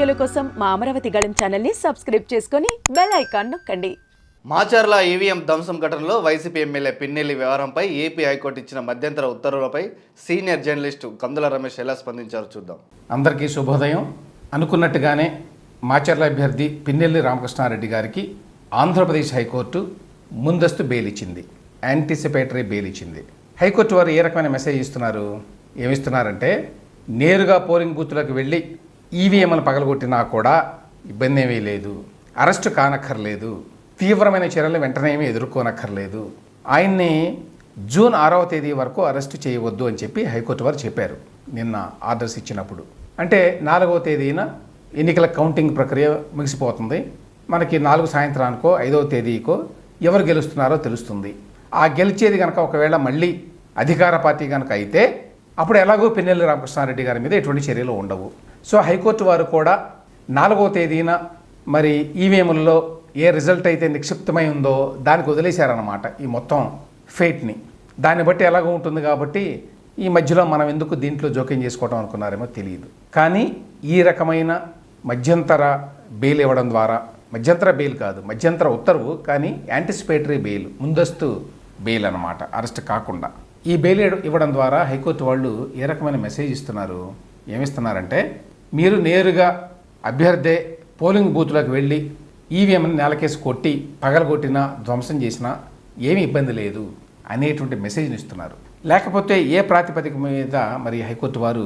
వీడియోల కోసం మా అమరావతి గళం ఛానల్ని సబ్స్క్రైబ్ చేసుకొని బెల్ ఐకాన్ నొక్కండి. మాచర్ల ఈవీఎం ధ్వంసం ఘటనలో వైసీపీ ఎమ్మెల్యే పిన్నెల్లి వ్యవహారంపై ఏపీ హైకోర్టు ఇచ్చిన మధ్యంతర ఉత్తర్వులపై సీనియర్ జర్నలిస్టు కందుల రమేష్ ఎలా స్పందించారో చూద్దాం. అందరికీ శుభోదయం. అనుకున్నట్టుగానే మాచర్ల అభ్యర్థి పిన్నెల్లి రామకృష్ణారెడ్డి గారికి ఆంధ్రప్రదేశ్ హైకోర్టు ముందస్తు బెయిల్ ఇచ్చింది, యాంటిసిపేటరీ బెయిల్ ఇచ్చింది. హైకోర్టు వారు ఏ రకమైన మెసేజ్ ఇస్తున్నారు? ఏమిస్తున్నారంటే, నేరుగా పోలింగ్ బూత్లోకి వెళ్ళి ఈవీఎంలను పగలగొట్టినా కూడా ఇబ్బంది ఏమీ లేదు, అరెస్టు కానక్కర్లేదు, తీవ్రమైన చర్యలు వెంటనే ఏమీ ఎదుర్కోనక్కర్లేదు, ఆయన్ని జూన్ 6వ తేదీ వరకు అరెస్టు చేయవద్దు అని చెప్పి హైకోర్టు వారు చెప్పారు నిన్న ఆర్డర్స్ ఇచ్చినప్పుడు. అంటే 4వ తేదీన ఎన్నికల కౌంటింగ్ ప్రక్రియ ముగిసిపోతుంది. మనకి 4 సాయంత్రానికో 5వ తేదీకో ఎవరు గెలుస్తున్నారో తెలుస్తుంది. ఆ గెలిచేది కనుక ఒకవేళ మళ్ళీ అధికార పార్టీ కనుక అయితే అప్పుడు ఎలాగో పిన్నెల్లి రామకృష్ణారెడ్డి గారి మీద ఎటువంటి చర్యలు ఉండవు. సో హైకోర్టు వారు కూడా 4వ తేదీన మరి ఈవీఎంలలో ఏ రిజల్ట్ అయితే నిక్షిప్తమై ఉందో దానికి వదిలేశారన్నమాట ఈ మొత్తం ఫేట్ని. దాన్ని బట్టి ఎలాగో ఉంటుంది కాబట్టి ఈ మధ్యలో మనం ఎందుకు దీంట్లో జోక్యం చేసుకోవడం అనుకున్నారేమో తెలియదు. కానీ ఈ రకమైన మధ్యంతర బెయిల్ ఇవ్వడం ద్వారా, మధ్యంతర బెయిల్ కాదు, మధ్యంతర ఉత్తర్వు, కానీ యాంటిసిపేటరీ బెయిల్, ముందస్తు బెయిల్ అన్నమాట, అరెస్ట్ కాకుండా ఈ బెయిల్ ఇవ్వడం ద్వారా హైకోర్టు వాళ్ళు ఏ రకమైన మెసేజ్ ఇస్తున్నారు? ఏమిస్తున్నారంటే, మీరు నేరుగా అభ్యర్థి పోలింగ్ బూత్లోకి వెళ్ళి ఈవీఎంని నేలకేసి కొట్టి పగలగొట్టినా ధ్వంసం చేసినా ఏమీ ఇబ్బంది లేదు అనేటువంటి మెసేజ్ని ఇస్తున్నారు. లేకపోతే ఏ ప్రాతిపదిక మీద మరి హైకోర్టు వారు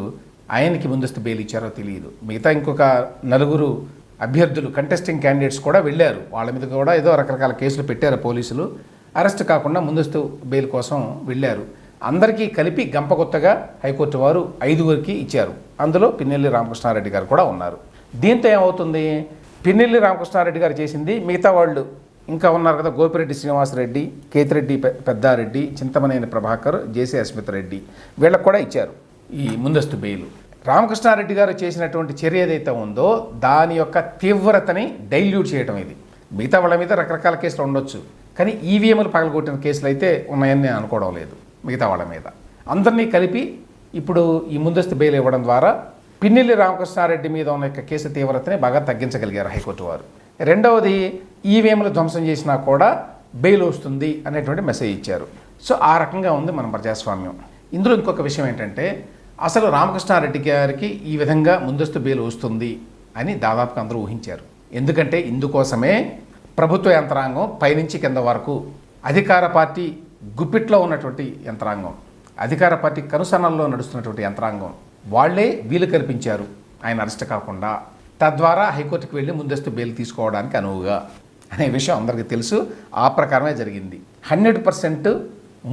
ఆయనకి ముందస్తు బెయిల్ ఇచ్చారో తెలియదు. మిగతా ఇంకొక 4 అభ్యర్థులు, కంటెస్టింగ్ క్యాండిడేట్స్ కూడా వెళ్ళారు, వాళ్ళ మీద కూడా ఏదో రకరకాల కేసులు పెట్టారు పోలీసులు, అరెస్ట్ కాకుండా ముందస్తు బెయిల్ కోసం వెళ్ళారు. అందరికీ కలిపి గంపకొత్తగా హైకోర్టు వారు 5గురికి ఇచ్చారు. అందులో పిన్నెల్లి రామకృష్ణారెడ్డి గారు కూడా ఉన్నారు. దీంతో ఏమవుతుంది, పిన్నెల్లి రామకృష్ణారెడ్డి గారు చేసింది మిగతా వాళ్ళు ఇంకా ఉన్నారు కదా, గోపిరెడ్డి శ్రీనివాసరెడ్డి, కేతిరెడ్డి పెద్దారెడ్డి, చింతమనేని ప్రభాకర్, జేసీ అస్మిత్ రెడ్డి, వీళ్ళకు కూడా ఇచ్చారు ఈ ముందస్తు బెయిల్. రామకృష్ణారెడ్డి గారు చేసినటువంటి చర్య ఏదైతే ఉందో దాని యొక్క తీవ్రతని డైల్యూట్ చేయడం ఇది. మిగతా వాళ్ళ మీద రకరకాల కేసులు ఉండొచ్చు, కానీ ఈవీఎంలు పగలగొట్టిన కేసులు అయితే ఉన్నాయని నేను అనుకోవడం లేదు. మిగతా వాళ్ళ మీద అందరినీ కలిపి ఇప్పుడు ఈ ముందస్తు బెయిల్ ఇవ్వడం ద్వారా పిన్నెల్లి రామకృష్ణారెడ్డి మీద ఉన్న యొక్క కేసు తీవ్రతని బాగా తగ్గించగలిగారు హైకోర్టు వారు. రెండవది, ఈవీఎంలు ధ్వంసం చేసినా కూడా బెయిల్ వస్తుంది అనేటువంటి మెసేజ్ ఇచ్చారు. సో ఆ రకంగా ఉంది మన ప్రజాస్వామ్యం. ఇందులో ఇంకొక విషయం ఏంటంటే, అసలు రామకృష్ణారెడ్డి గారికి ఈ విధంగా ముందస్తు బెయిల్ వస్తుంది అని దాదాపుగా అందరూ ఊహించారు. ఎందుకంటే ఇందుకోసమే ప్రభుత్వ యంత్రాంగం పైనుంచి కింద వరకు, అధికార పార్టీ గుప్పిట్లో ఉన్నటువంటి యంత్రాంగం, అధికార పార్టీ కనుసన్నల్లో నడుస్తున్నటువంటి యంత్రాంగం వాళ్లే వీలు కల్పించారు ఆయన అరెస్ట్ కాకుండా, తద్వారా హైకోర్టుకు వెళ్ళి ముందస్తు బెయిల్ తీసుకోవడానికి అనువుగా అనే విషయం అందరికీ తెలుసు. ఆ ప్రకారమే జరిగింది. 100%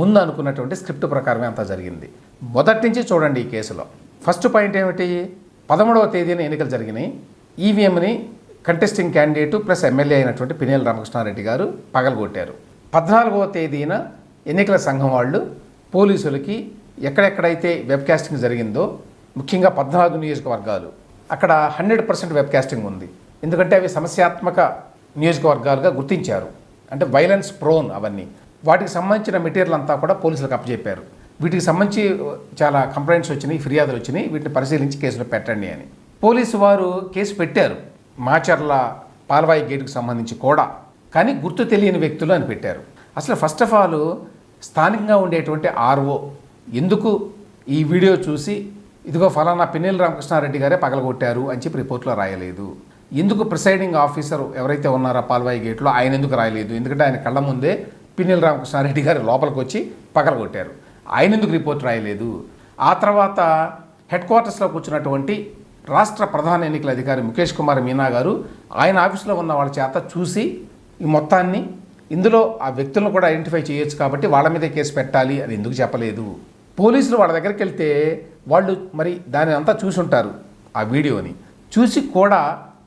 ముందు అనుకున్నటువంటి స్క్రిప్ట్ ప్రకారమే అంతా జరిగింది. మొదటి నుంచి చూడండి ఈ కేసులో. ఫస్ట్ పాయింట్ ఏమిటి, 13వ తేదీన ఎన్నికలు జరిగినాయి. ఈవీఎంని కంటెస్టింగ్ క్యాండిడేటు ప్లస్ ఎమ్మెల్యే అయినటువంటి పిన్నెల్లి రామకృష్ణారెడ్డి గారు పగలగొట్టారు. 14వ తేదీన ఎన్నికల సంఘం వాళ్ళు పోలీసులకి ఎక్కడెక్కడైతే వెబ్కాస్టింగ్ జరిగిందో, ముఖ్యంగా 14 నియోజకవర్గాలు, అక్కడ 100% వెబ్కాస్టింగ్ ఉంది. ఎందుకంటే అవి సమస్యాత్మక నియోజకవర్గాలుగా గుర్తించారు. అంటే వైలెన్స్ ప్రోన్ అవన్నీ. వాటికి సంబంధించిన మెటీరియల్ అంతా కూడా పోలీసులకు అప్పచెప్పారు. వీటికి సంబంధించి చాలా కంప్లైంట్స్ వచ్చినాయి, ఫిర్యాదులు వచ్చినాయి, వీటిని పరిశీలించి కేసులు పెట్టండి అని. పోలీసు వారు కేసు పెట్టారు మాచర్ల పాల్వాయి గేటుకు సంబంధించి కూడా, కానీ గుర్తు తెలియని వ్యక్తులు అని పెట్టారు. అసలు ఫస్ట్ ఆఫ్ ఆల్ స్థానికంగా ఉండేటువంటి ఆర్ఓ ఎందుకు ఈ వీడియో చూసి ఇదిగో ఫలానా పిన్నెల్లి రామకృష్ణారెడ్డి గారే పగలగొట్టారు అని చెప్పి రిపోర్ట్లో రాయలేదు? ఎందుకు ప్రిసైడింగ్ ఆఫీసర్ ఎవరైతే ఉన్నారో పాల్వాయి గేట్లో ఆయన ఎందుకు రాయలేదు? ఎందుకంటే ఆయన కళ్ళ ముందే పిన్నెల్లి రామకృష్ణారెడ్డి గారు లోపలికి వచ్చి పగలగొట్టారు, ఆయన ఎందుకు రిపోర్ట్ రాయలేదు? ఆ తర్వాత హెడ్ క్వార్టర్స్లో కూర్చున్నటువంటి రాష్ట్ర ప్రధాన ఎన్నికల అధికారి ముఖేష్ కుమార్ మీనా గారు ఆయన ఆఫీసులో ఉన్న వాళ్ళ చేత చూసి ఈ మొత్తాన్ని, ఇందులో ఆ వ్యక్తులను కూడా ఐడెంటిఫై చేయొచ్చు కాబట్టి వాళ్ళ మీదే కేసు పెట్టాలి అని ఎందుకు చెప్పలేదు? పోలీసులు వాళ్ళ దగ్గరికి వెళ్తే వాళ్ళు మరి దాని అంతా చూసి ఉంటారు, ఆ వీడియోని చూసి కూడా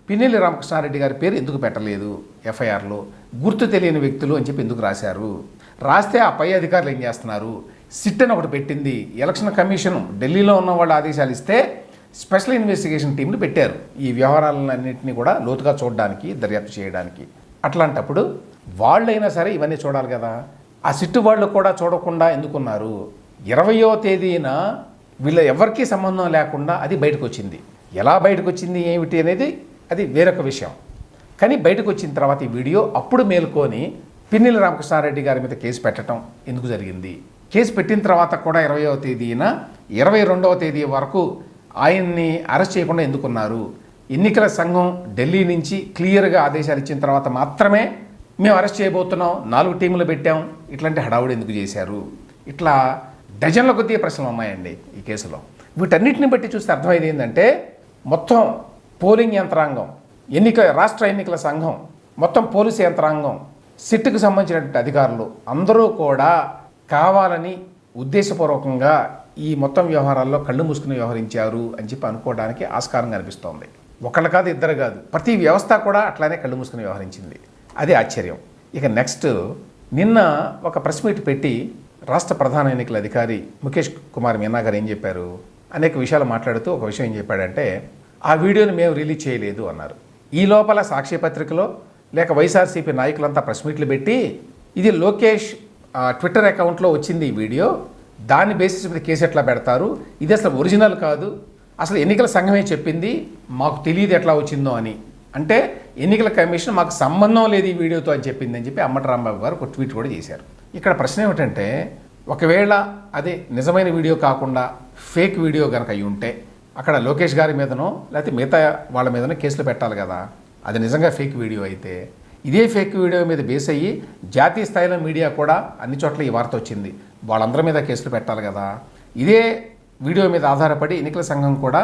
పిన్నెల్లి రామకృష్ణారెడ్డి గారి పేరు ఎందుకు పెట్టలేదు ఎఫ్ఐఆర్లో? గుర్తు తెలియని వ్యక్తులు అని చెప్పి ఎందుకు రాశారు? రాస్తే ఆ పై అధికారులు ఏం చేస్తున్నారు? సిట్ అని ఒకటి పెట్టింది ఎలక్షన్ కమిషన్, ఢిల్లీలో ఉన్న వాళ్ళు ఆదేశాలు ఇస్తే స్పెషల్ ఇన్వెస్టిగేషన్ టీంని పెట్టారు ఈ వ్యవహారాలన్నింటినీ కూడా లోతుగా చూడడానికి, దర్యాప్తు చేయడానికి. అట్లాంటప్పుడు వాళ్ళైనా సరే ఇవన్నీ చూడాలి కదా. ఆ సిట్టు వాళ్ళు కూడా చూడకుండా ఎందుకున్నారు? 20వ తేదీన వీళ్ళ ఎవరికీ సంబంధం లేకుండా అది బయటకు వచ్చింది. ఎలా బయటకు వచ్చింది ఏమిటి అనేది అది వేరొక విషయం. కానీ బయటకు వచ్చిన తర్వాత ఈ వీడియో అప్పుడు మేల్కొని పిన్నెల్లి రామకృష్ణారెడ్డి గారి మీద కేసు పెట్టడం ఎందుకు జరిగింది, కేసు పెట్టిన తర్వాత కూడా 20వ తేదీన 22వ తేదీ వరకు ఆయన్ని అరెస్ట్ చేయకుండా ఎందుకున్నారు, ఎన్నికల సంఘం ఢిల్లీ నుంచి క్లియర్గా ఆదేశాలు ఇచ్చిన తర్వాత మాత్రమే మేము అరెస్ట్ చేయబోతున్నాం, 4 టీములు పెట్టాం, ఇట్లాంటి హడావుడి ఎందుకు చేశారు, ఇట్లా డజన్ల కొద్ది ప్రశ్నలు ఉన్నాయండి ఈ కేసులో. వీటన్నిటిని బట్టి చూస్తే అర్థమైంది ఏంటంటే మొత్తం పోలింగ్ యంత్రాంగం, రాష్ట్ర ఎన్నికల సంఘం, మొత్తం పోలీసు యంత్రాంగం, సిట్కు సంబంధించినటువంటి అధికారులు అందరూ కూడా కావాలని ఉద్దేశపూర్వకంగా ఈ మొత్తం వ్యవహారాల్లో కళ్ళు మూసుకుని వ్యవహరించారు అని చెప్పి అనుకోవడానికి ఆస్కారం కనిపిస్తోంది. ఒకళ్ళు కాదు, ఇద్దరు కాదు, ప్రతి వ్యవస్థ కూడా అట్లానే కళ్ళు మూసుకుని వ్యవహరించింది. అదే ఆశ్చర్యం. ఇక నెక్స్ట్, నిన్న ఒక ప్రెస్ మీట్ పెట్టి రాష్ట్ర ప్రధాన ఎన్నికల అధికారి ముఖేష్ కుమార్ మీనా గారు ఏం చెప్పారు, అనేక విషయాలు మాట్లాడుతూ ఒక విషయం ఏం చెప్పాడంటే, ఆ వీడియోని మేము రిలీజ్ చేయలేదు అన్నారు. ఈ లోపల సాక్షి పత్రికలో లేక వైఎస్ఆర్సీపీ నాయకులంతా ప్రెస్ మీట్లు పెట్టి ఇది లోకేష్ ట్విట్టర్ అకౌంట్లో వచ్చింది ఈ వీడియో, దాని బేసిస్ మీద కేసు ఎట్లా పెడతారు, ఇది అసలు ఒరిజినల్ కాదు, అసలు ఎన్నికల సంఘమే చెప్పింది, మాకు తెలియదు ఎట్లా వచ్చిందో అని, అంటే ఎన్నికల కమిషన్ మాకు సంబంధం లేదు ఈ వీడియోతో అని చెప్పింది అని చెప్పి అంబటి రాంబాబు గారు ఒక ట్వీట్ కూడా చేశారు. ఇక్కడ ప్రశ్న ఏమిటంటే, ఒకవేళ అదే నిజమైన వీడియో కాకుండా ఫేక్ వీడియో కనుక అయి ఉంటే అక్కడ లోకేష్ గారి మీదనో లేకపోతే మిగతా వాళ్ళ మీదనో కేసులు పెట్టాలి కదా. అది నిజంగా ఫేక్ వీడియో అయితే ఇదే ఫేక్ వీడియో మీద బేస్ అయ్యి జాతీయ స్థాయిలో మీడియా కూడా అన్ని చోట్ల ఈ వార్త వచ్చింది, వాళ్ళందరి మీద కేసులు పెట్టాలి కదా. ఇదే వీడియో మీద ఆధారపడి ఎన్నికల సంఘం కూడా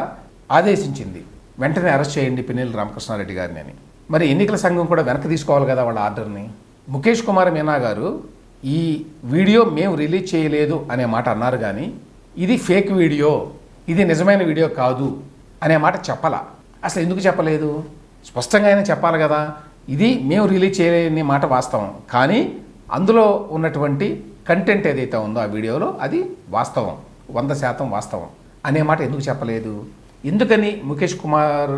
ఆదేశించింది, వెంటనే అరెస్ట్ చేయండి పిన్నెల్లి రామకృష్ణారెడ్డి గారిని అని. మరి ఎన్నికల సంఘం కూడా వెనక్కి తీసుకోవాలి కదా వాళ్ళ ఆర్డర్ని. ముఖేష్ కుమార్ మీనా గారు ఈ వీడియో మేము రిలీజ్ చేయలేదు అనే మాట అన్నారు, కానీ ఇది ఫేక్ వీడియో, ఇది నిజమైన వీడియో కాదు అనే మాట చెప్పాలా. అసలు ఎందుకు చెప్పలేదు? స్పష్టంగా అయినా చెప్పాలి కదా. ఇది మేము రిలీజ్ చేయలేని మాట వాస్తవం, కానీ అందులో ఉన్నటువంటి కంటెంట్ ఏదైతే ఉందో ఆ వీడియోలో అది వాస్తవం, 100% వాస్తవం అనే మాట ఎందుకు చెప్పలేదు? ఎందుకని ముఖేష్ కుమార్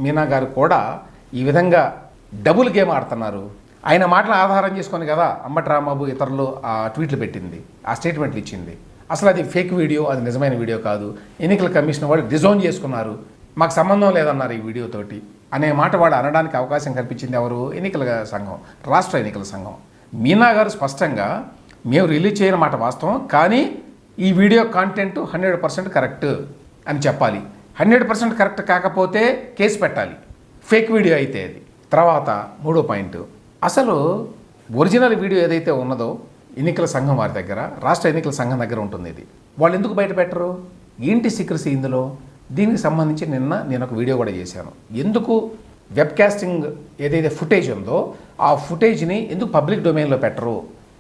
మీనా గారు కూడా ఈ విధంగా డబుల్ గేమ్ ఆడుతున్నారు? ఆయన మాటలు ఆధారం చేసుకొని కదా అంబటి రాంబాబు ఇతరులు ఆ ట్వీట్లు పెట్టింది, ఆ స్టేట్మెంట్లు ఇచ్చింది. అసలు అది ఫేక్ వీడియో, అది నిజమైన వీడియో కాదు, ఎన్నికల కమిషన్ వాళ్ళు డిజోన్ చేసుకున్నారు, మాకు సంబంధం లేదన్నారు ఈ వీడియోతోటి అనే మాట వాడు అనడానికి అవకాశం కల్పించింది ఎవరు? ఎన్నికల సంఘం, రాష్ట్ర ఎన్నికల సంఘం. మీనా గారు స్పష్టంగా మేము రిలీజ్ చేయని మాట వాస్తవం, కానీ ఈ వీడియో కాంటెంట్ 100% కరెక్ట్ అని చెప్పాలి. 100% కరెక్ట్ కాకపోతే కేసు పెట్టాలి, ఫేక్ వీడియో అయితే అది. తర్వాత 3వ పాయింట్, అసలు ఒరిజినల్ వీడియో ఏదైతే ఉన్నదో ఎన్నికల సంఘం వారి దగ్గర, రాష్ట్ర ఎన్నికల సంఘం దగ్గర ఉంటుంది. ఇది వాళ్ళు ఎందుకు బయట పెట్టరు? ఏంటి సీక్రసీ ఇందులో? దీనికి సంబంధించి నేను ఒక వీడియో కూడా చేశాను. ఎందుకు వెబ్కాస్టింగ్ ఏదైతే ఫుటేజ్ ఉందో ఆ ఫుటేజ్ని ఎందుకు పబ్లిక్ డొమైన్లో పెట్టరు,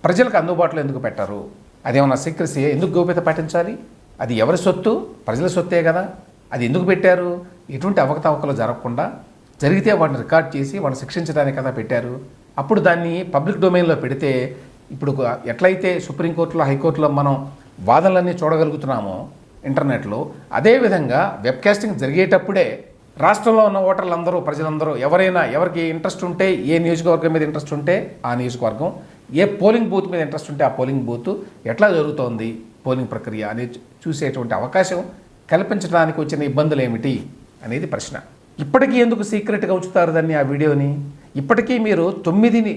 ప్రజలకు అందుబాటులో ఎందుకు పెట్టరు? అదేమన్నా సీక్రసీ? ఎందుకు గోప్యత పాటించాలి? అది ఎవరి సొత్తు? ప్రజల సొత్తే కదా. అది ఎందుకు పెట్టారు? ఎటువంటి అవకతవకలు జరగకుండా, జరిగితే వాటిని రికార్డ్ చేసి వాటిని శిక్షించడానికి కదా పెట్టారు. అప్పుడు దాన్ని పబ్లిక్ డొమైన్లో పెడితే ఇప్పుడు ఎట్లయితే సుప్రీంకోర్టులో, హైకోర్టులో మనం వాదనలన్నీ చూడగలుగుతున్నామో ఇంటర్నెట్లో, అదేవిధంగా వెబ్కాస్టింగ్ జరిగేటప్పుడే రాష్ట్రంలో ఉన్న ఓటర్లందరూ, ప్రజలందరూ, ఎవరికి ఇంట్రెస్ట్ ఉంటే, ఏ నియోజకవర్గం మీద ఇంట్రెస్ట్ ఉంటే ఆ నియోజకవర్గం, ఏ పోలింగ్ బూత్ మీద ఇంట్రెస్ట్ ఉంటే ఆ పోలింగ్ బూత్, ఎట్లా జరుగుతోంది పోలింగ్ ప్రక్రియ అనేది చూసేటువంటి అవకాశం కల్పించడానికి వచ్చిన ఇబ్బందులు ఏమిటి అనేది ప్రశ్న. ఇప్పటికీ ఎందుకు సీక్రెట్గా ఉంచుతారు దాన్ని, ఆ వీడియోని? ఇప్పటికీ మీరు 9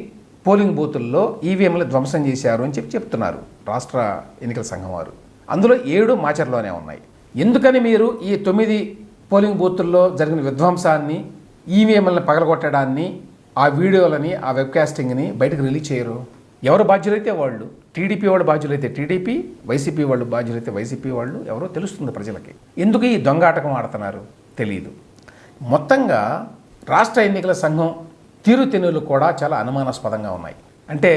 పోలింగ్ బూతుల్లో ఈవీఎంలు ధ్వంసం చేశారు అని చెప్తున్నారు రాష్ట్ర ఎన్నికల సంఘం వారు. అందులో 7 మాచర్లోనే ఉన్నాయి. ఎందుకని మీరు ఈ 9 పోలింగ్ బూతుల్లో జరిగిన విధ్వంసాన్ని, ఈవీఎంలను పగలగొట్టడాన్ని, ఆ వీడియోలని, ఆ వెబ్కాస్టింగ్ని బయటకు రిలీజ్ చేయరు? ఎవరు బాధ్యులైతే వాళ్ళు, టీడీపీ వాళ్ళు బాధ్యులైతే టీడీపీ, వైసీపీ వాళ్ళు బాధ్యులైతే వైసీపీ వాళ్ళు, ఎవరో తెలుస్తుంది ప్రజలకి. ఎందుకు ఈ దొంగాటకం ఆడుతున్నారు తెలియదు. మొత్తంగా రాష్ట్ర ఎన్నికల సంఘం తీరుతెన్నులు కూడా చాలా అనుమానాస్పదంగా ఉన్నాయి. అంటే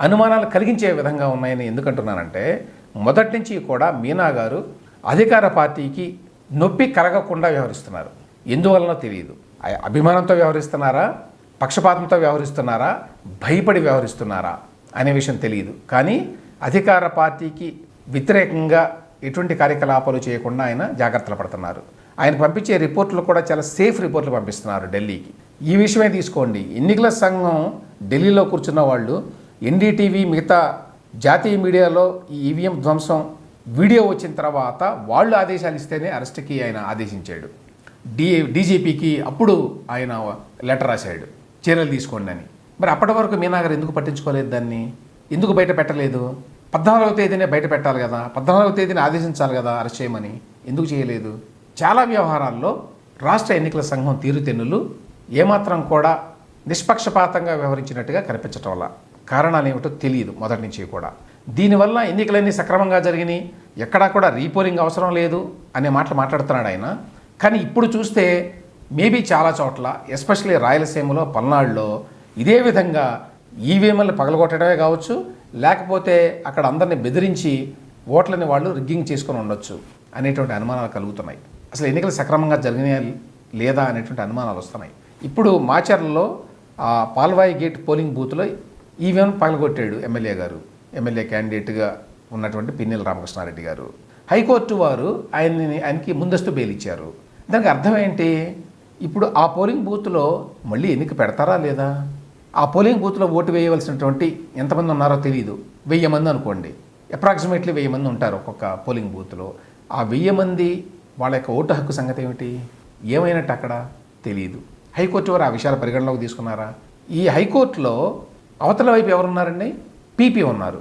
అనుమానాలు కలిగించే విధంగా ఉన్నాయని ఎందుకంటున్నానంటే, మొదటి నుంచి కూడా మీనా గారు అధికార పార్టీకి నొప్పి కలగకుండా వ్యవహరిస్తున్నారు. ఎందువలనో తెలియదు. అభిమానంతో వ్యవహరిస్తున్నారా, పక్షపాతంతో వ్యవహరిస్తున్నారా, భయపడి వ్యవహరిస్తున్నారా అనే విషయం తెలియదు. కానీ అధికార పార్టీకి వ్యతిరేకంగా ఎటువంటి కార్యకలాపాలు చేయకుండా ఆయన జాగ్రత్తలు పడుతున్నారు. ఆయన పంపించే రిపోర్ట్లు కూడా చాలా సేఫ్ రిపోర్ట్లు పంపిస్తున్నారు ఢిల్లీకి. ఈ విషయమే తీసుకోండి, ఎన్నికల సంఘం ఢిల్లీలో కూర్చున్న వాళ్ళు, ఎన్డీటీవీ, మిగతా జాతీయ మీడియాలో ఈ ఈవీఎం ధ్వంసం వీడియో వచ్చిన తర్వాత వాళ్ళు ఆదేశాలు ఇస్తేనే అరెస్ట్కి ఆయన ఆదేశించాడు. డీజీపీకి అప్పుడు ఆయన లెటర్ రాశాడు చర్యలు తీసుకోండి అని. మరి అప్పటి వరకు మీనా గారు ఎందుకు పట్టించుకోలేదు దాన్ని? ఎందుకు బయట పెట్టలేదు? 14వ తేదీనే బయట పెట్టాలి కదా, 14వ తేదీని ఆదేశించాలి కదా అరెస్ట్ చేయమని. ఎందుకు చేయలేదు? చాలా వ్యవహారాల్లో రాష్ట్ర ఎన్నికల సంఘం తీరుతెన్నులు ఏమాత్రం కూడా నిష్పక్షపాతంగా వ్యవహరించినట్టుగా కనిపించటం వల్ల కారణాలు ఏమిటో తెలియదు మొదటి నుంచి కూడా. దీనివల్ల ఎన్నికలన్నీ సక్రమంగా జరిగినాయి, ఎక్కడా కూడా రీపోలింగ్ అవసరం లేదు అనే మాటలు మాట్లాడుతున్నాడు ఆయన. కానీ ఇప్పుడు చూస్తే మేబీ చాలా చోట్ల ఎస్పెషల్లీ రాయలసీమలో, పల్నాడులో ఇదే విధంగా ఈవీఎంలను పగలగొట్టడమే కావచ్చు, లేకపోతే అక్కడ అందరిని బెదిరించి ఓట్లని వాళ్ళు రిగ్గింగ్ చేసుకొని ఉండొచ్చు అనేటువంటి అనుమానాలు కలుగుతున్నాయి. అసలు ఎన్నికలు సక్రమంగా జరిగినాయా లేదా అనేటువంటి అనుమానాలు వస్తున్నాయి. ఇప్పుడు మాచర్లలో పాల్వాయి గేట్ పోలింగ్ బూత్లో ఈవీఎం పగలగొట్టాడు ఎమ్మెల్యే క్యాండిడేట్గా ఉన్నటువంటి పిన్నెల్లి రామకృష్ణారెడ్డి గారు. హైకోర్టు వారు ఆయనకి ముందస్తు బెయిల్ ఇచ్చారు. దానికి అర్థం ఏంటి? ఇప్పుడు ఆ పోలింగ్ బూత్లో మళ్ళీ ఎన్నిక పెడతారా లేదా? ఆ పోలింగ్ బూత్లో ఓటు వేయవలసినటువంటి ఎంతమంది ఉన్నారో తెలియదు, 1000 మంది అనుకోండి, అప్రాక్సిమేట్లీ 1000 మంది ఉంటారు ఒక్కొక్క పోలింగ్ బూత్లో. ఆ 1000 మంది వాళ్ళ యొక్క ఓటు హక్కు సంగతి ఏమిటి? ఏమైనట్టు అక్కడ తెలియదు. హైకోర్టు వారు ఆ విషయాలు పరిగణలోకి తీసుకున్నారా? ఈ హైకోర్టులో అవతల వైపు ఎవరున్నారండి? పీపీ ఉన్నారు.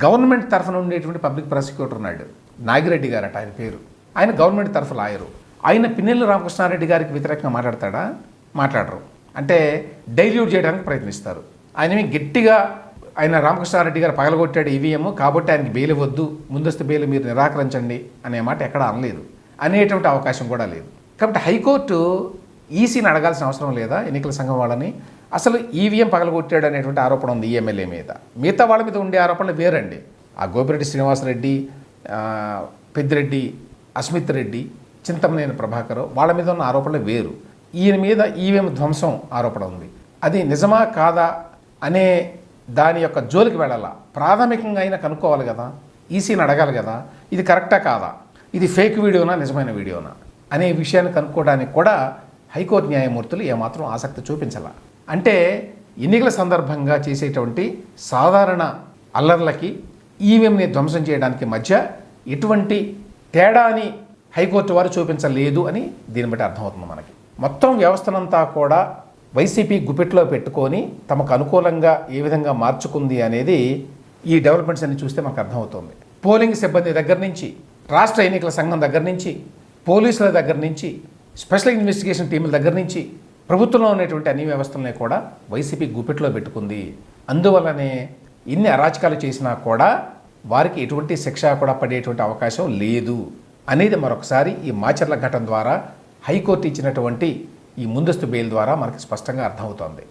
గవర్నమెంట్ తరఫున ఉండేటువంటి పబ్లిక్ ప్రాసిక్యూటర్ ఉన్నాడు, నాగిరెడ్డి గారు అట ఆయన పేరు. ఆయన గవర్నమెంట్ తరఫు లాయరు. ఆయన పిన్నెల్లి రామకృష్ణారెడ్డి గారికి వ్యతిరేకంగా మాట్లాడతాడా? మాట్లాడరు. అంటే డైల్యూట్ చేయడానికి ప్రయత్నిస్తారు. ఆయనవి గట్టిగా ఆయన రామకృష్ణారెడ్డి గారు పగలగొట్టాడు ఈవీఎం కాబట్టి ఆయనకి బెయిల్ ఇవ్వద్దు, ముందస్తు బెయిల్ మీరు నిరాకరించండి అనే మాట ఎక్కడ అనలేదు, అనేటువంటి అవకాశం కూడా లేదు. కాబట్టి హైకోర్టు ఈసీని అడగాల్సిన అవసరం లేదా ఎన్నికల సంఘం వాళ్ళని? అసలు ఈవీఎం పగలగొట్టాడు అనేటువంటి ఆరోపణ ఉంది ఈ ఎమ్మెల్యే మీద. మిగతా వాళ్ళ మీద ఉండే ఆరోపణలు వేరండి. ఆ గోపిరెడ్డి శ్రీనివాసరెడ్డి, పెద్దిరెడ్డి, అస్మిత్ రెడ్డి, చింతమనేని ప్రభాకర్ వాళ్ళ మీద ఉన్న ఆరోపణలు వేరు. ఈయన మీద ఈవీఎం ధ్వంసం ఆరోపణ ఉంది. అది నిజమా కాదా అనే దాని యొక్క జోలికి వెళ్ళాలా, ప్రాథమికంగా అయినా కనుక్కోవాలి కదా, ఈసీని అడగాలి కదా, ఇది కరెక్టా కాదా, ఇది ఫేక్ వీడియోనా నిజమైన వీడియోనా అనే విషయాన్ని కనుక్కోవడానికి కూడా హైకోర్టు న్యాయమూర్తులు ఏమాత్రం ఆసక్తి చూపించాల. అంటే ఎన్నికల సందర్భంగా చేసేటువంటి సాధారణ అల్లర్లకి ఈవీఎంని ధ్వంసం చేయడానికి మధ్య ఎటువంటి తేడాని హైకోర్టు వారు చూపించలేదు అని దీన్ని బట్టి అర్థమవుతుంది మనకి. మొత్తం వ్యవస్థనంతా కూడా వైసీపీ గుప్పెట్లో పెట్టుకొని తమకు అనుకూలంగా ఏ విధంగా మార్చుకుంది అనేది ఈ డెవలప్మెంట్స్ అన్ని చూస్తే మనకు అర్థమవుతుంది. పోలింగ్ సిబ్బంది దగ్గర నుంచి, రాష్ట్ర ఎన్నికల సంఘం దగ్గర నుంచి, పోలీసుల దగ్గర నుంచి, స్పెషల్ ఇన్వెస్టిగేషన్ టీముల దగ్గర నుంచి ప్రభుత్వంలో ఉన్నటువంటి అన్ని వ్యవస్థలనే కూడా వైసీపీ గుప్పెట్లో పెట్టుకుంది. అందువల్లనే ఇన్ని అరాచకాలు చేసినా కూడా వారికి ఎటువంటి శిక్ష కూడా పడేటువంటి అవకాశం లేదు అనేది మరొకసారి ఈ మాచర్ల ఘటన ద్వారా హైకోర్టు ఇచ్చినటువంటి ఈ ముందస్తు బెయిల్ ద్వారా మనకి స్పష్టంగా అర్థమవుతోంది.